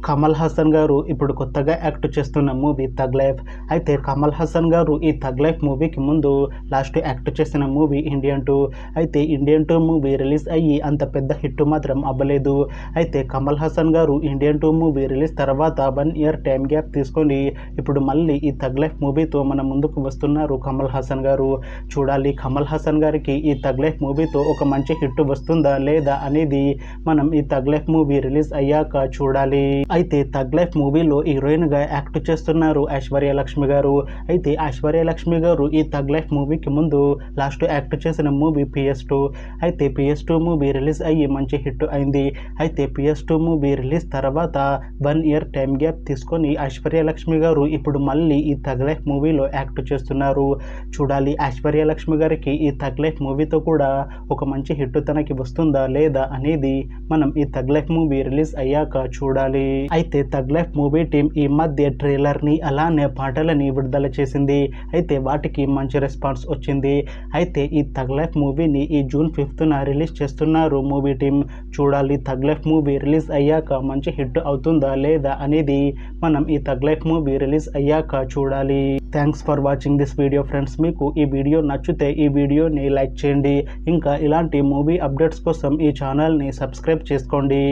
కమల్ హాసన్ గారు ఇప్పుడు కొత్తగా యాక్ట్ చేస్తున్న మూవీ థగ్ లైఫ్. అయితే కమల్ హాసన్ గారు ఈ థగ్ లైఫ్ మూవీకి ముందు లాస్ట్ యాక్ట్ చేసిన మూవీ ఇండియన్ 2. అయితే ఇండియన్ 2 మూవీ రిలీజ్ అయ్యి అంత పెద్ద హిట్ మాత్రం అవ్వలేదు. అయితే కమల్ హాసన్ గారు ఇండియన్ 2 మూవీ రిలీజ్ తర్వాత 1 ఇయర్ టైం గ్యాప్ తీసుకొని ఇప్పుడు మళ్ళీ ఈ థగ్ లైఫ్ మూవీతో మన ముందుకు వస్తున్నారు కమల్ హాసన్ గారు. చూడాలి కమల్ హాసన్ గారికి ఈ థగ్ లైఫ్ మూవీతో ఒక మంచి హిట్ వస్తుందా లేదా అనేది మనం ఈ థగ్ లైఫ్ మూవీ రిలీజ్ అయ్యాక చూడాలి. అయితే థగ్ లైఫ్ మూవీలో హీరోయిన్గా యాక్ట్ చేస్తున్నారు ఐశ్వర్య లక్ష్మి గారు. అయితే ఐశ్వర్య లక్ష్మి గారు ఈ థగ్ లైఫ్ మూవీకి ముందు లాస్ట్ యాక్ట్ చేసిన మూవీ PS2. అయితే PS2 మూవీ రిలీజ్ అయ్యి మంచి హిట్ అయింది. అయితే PS2 మూవీ రిలీజ్ తర్వాత 1 ఇయర్ టైం గ్యాప్ తీసుకొని ఐశ్వర్య లక్ష్మి గారు ఇప్పుడు మళ్ళీ ఈ థగ్ లైఫ్ మూవీలో యాక్ట్ చేస్తున్నారు. చూడాలి ఐశ్వర్య లక్ష్మి గారికి ఈ థగ్ లైఫ్ మూవీతో కూడా ఒక మంచి హిట్ తనకి వస్తుందా లేదా అనేది మనం ఈ థగ్ లైఫ్ మూవీ రిలీజ్ అయ్యాక చూడాలి. అయితే థగ్ లైఫ్ మూవీ టీం ఈ మధ్య ట్రైలర్ని అలానే పాటలని విడుదల చేసింది. అయితే వాటికి మంచి రెస్పాన్స్ వచ్చింది. అయితే ఈ థగ్ లైఫ్ మూవీని ఈ జూన్ 5న రిలీజ్ చేస్తున్నారు మూవీ టీం. చూడాలి థగ్ లైఫ్ మూవీ రిలీజ్ అయ్యాక మంచి హిట్ అవుతుందా లేదా అనేది మనం ఈ థగ్ లైఫ్ మూవీ రిలీజ్ అయ్యాక చూడాలి. Thanks for watching this video friends. మీకు ఈ వీడియో నచ్చితే ఈ వీడియోని లైక్ చేయండి. ఇంకా ఇలాంటి మూవీ అప్డేట్స్ కోసం ఈ ఛానల్ని సబ్స్క్రైబ్ చేసుకోండి.